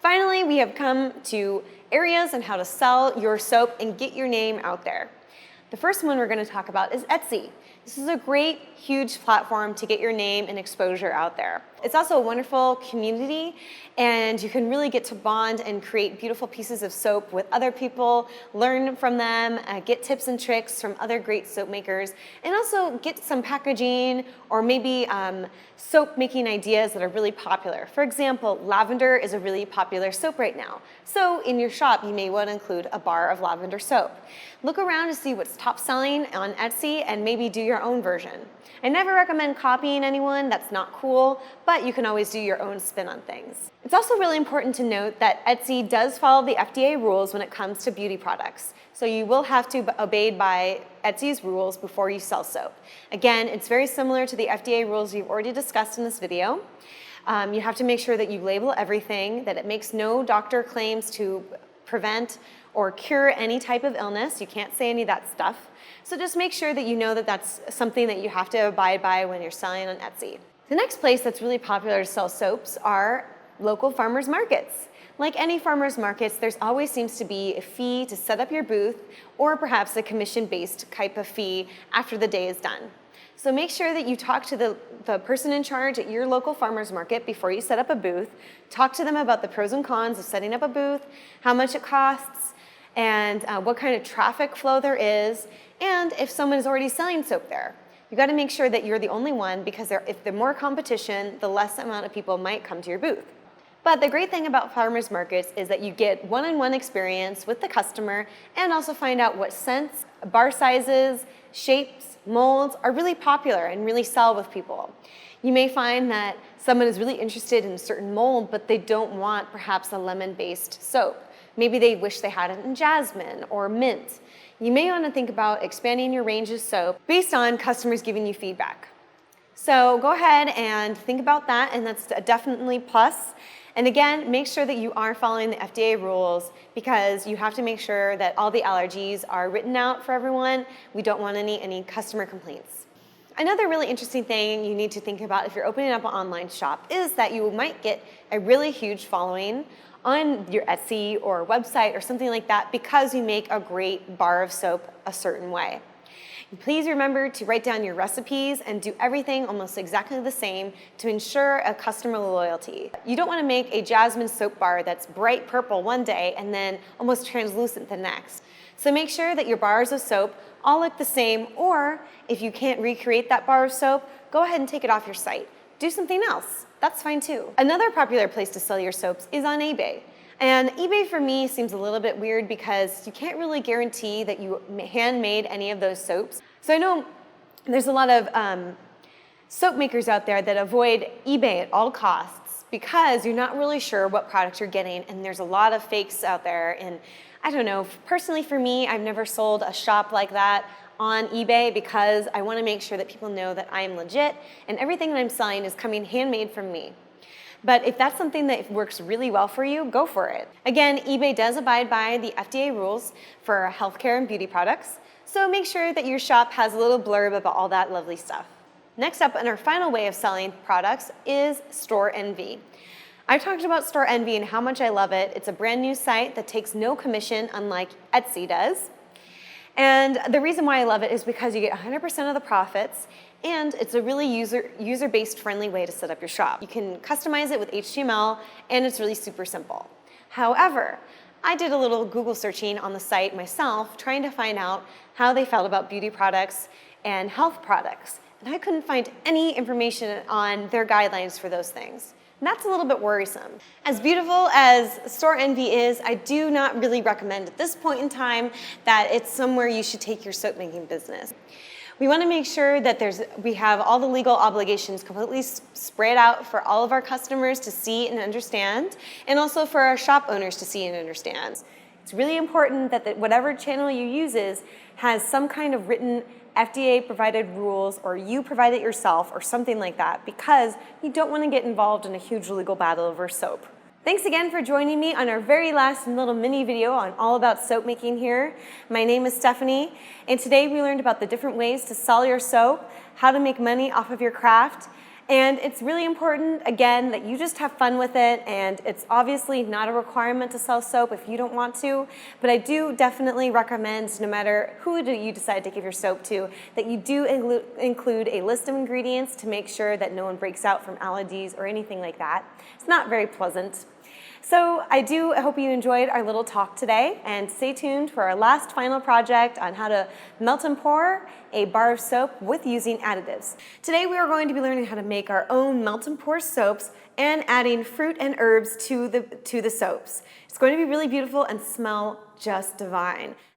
Finally, we have come to areas on how to sell your soap and get your name out there. The first one we're going to talk about is Etsy. This is a great, huge platform to get your name and exposure out there. It's also a wonderful community, and you can really get to bond and create beautiful pieces of soap with other people, learn from them, get tips and tricks from other great soap makers, and also get some packaging or maybe soap making ideas that are really popular. For example, lavender is a really popular soap right now. So in your shop, you may want to include a bar of lavender soap. Look around to see what's top selling on Etsy and maybe do your own version. I never recommend copying anyone, that's not cool, but you can always do your own spin on things. It's also really important to note that Etsy does follow the FDA rules when it comes to beauty products. So you will have to obey by Etsy's rules before you sell soap. Again, it's very similar to the FDA rules you've already discussed in this video. You have to make sure that you label everything, that it makes no doctor claims to prevent or cure any type of illness. You can't say any of that stuff. So just make sure that you know that that's something that you have to abide by when you're selling on Etsy. The next place that's really popular to sell soaps are local farmers markets. Like any farmers markets, there's always seems to be a fee to set up your booth or perhaps a commission-based type of fee after the day is done. So make sure that you talk to the person in charge at your local farmers market before you set up a booth. Talk to them about the pros and cons of setting up a booth, how much it costs, and what kind of traffic flow there is, and if someone is already selling soap there. You got to make sure that you're the only one, because if the more competition, the less amount of people might come to your booth. But the great thing about farmers markets is that you get one-on-one experience with the customer and also find out what scents, bar sizes, shapes, molds are really popular and really sell with people. You may find that someone is really interested in a certain mold, but they don't want perhaps a lemon-based soap. Maybe they wish they had it in jasmine or mint. You may want to think about expanding your range of soap based on customers giving you feedback. So go ahead and think about that, and that's a definitely plus. And again, make sure that you are following the FDA rules, because you have to make sure that all the allergies are written out for everyone. We don't want any customer complaints. Another really interesting thing you need to think about if you're opening up an online shop is that you might get a really huge following on your Etsy or website or something like that because you make a great bar of soap a certain way. And please remember to write down your recipes and do everything almost exactly the same to ensure a customer loyalty. You don't want to make a jasmine soap bar that's bright purple one day and then almost translucent the next. So make sure that your bars of soap all look the same, or if you can't recreate that bar of soap, go ahead and take it off your site. Do something else. That's fine too. Another popular place to sell your soaps is on eBay. And eBay for me seems a little bit weird because you can't really guarantee that you handmade any of those soaps. So I know there's a lot of soap makers out there that avoid eBay at all costs because you're not really sure what product you're getting, and there's a lot of fakes out there. And I don't know, personally for me, I've never sold a shop like that on eBay because I want to make sure that people know that I am legit and everything that I'm selling is coming handmade from me. But if that's something that works really well for you, go for it. Again, eBay does abide by the FDA rules for healthcare and beauty products, so make sure that your shop has a little blurb about all that lovely stuff. Next up, and our final way of selling products is Store Envy. I've talked about Store Envy and how much I love it. It's a brand new site that takes no commission, unlike Etsy does. And the reason why I love it is because you get 100% of the profits, and it's a really user-based friendly way to set up your shop. You can customize it with HTML, and it's really super simple. However, I did a little Google searching on the site myself, trying to find out how they felt about beauty products and health products. And I couldn't find any information on their guidelines for those things. And that's a little bit worrisome. As beautiful as Store Envy is, I do not really recommend at this point in time that it's somewhere you should take your soap making business. We want to make sure that we have all the legal obligations completely spread out for all of our customers to see and understand, and also for our shop owners to see and understand. It's really important that whatever channel you use has some kind of written FDA-provided rules, or you provide it yourself, or something like that, because you don't want to get involved in a huge legal battle over soap. Thanks again for joining me on our very last little mini video on all about soap making here. My name is Stephanie, and today we learned about the different ways to sell your soap, how to make money off of your craft, And it's really important, again, that you just have fun with it, and it's obviously not a requirement to sell soap if you don't want to, but I do definitely recommend, no matter who you decide to give your soap to, that you do include a list of ingredients to make sure that no one breaks out from allergies or anything like that. It's not very pleasant. So I hope you enjoyed our little talk today, and stay tuned for our last final project on how to melt and pour a bar of soap with using additives. Today we are going to be learning how to make our own melt and pour soaps and adding fruit and herbs to the soaps. It's going to be really beautiful and smell just divine.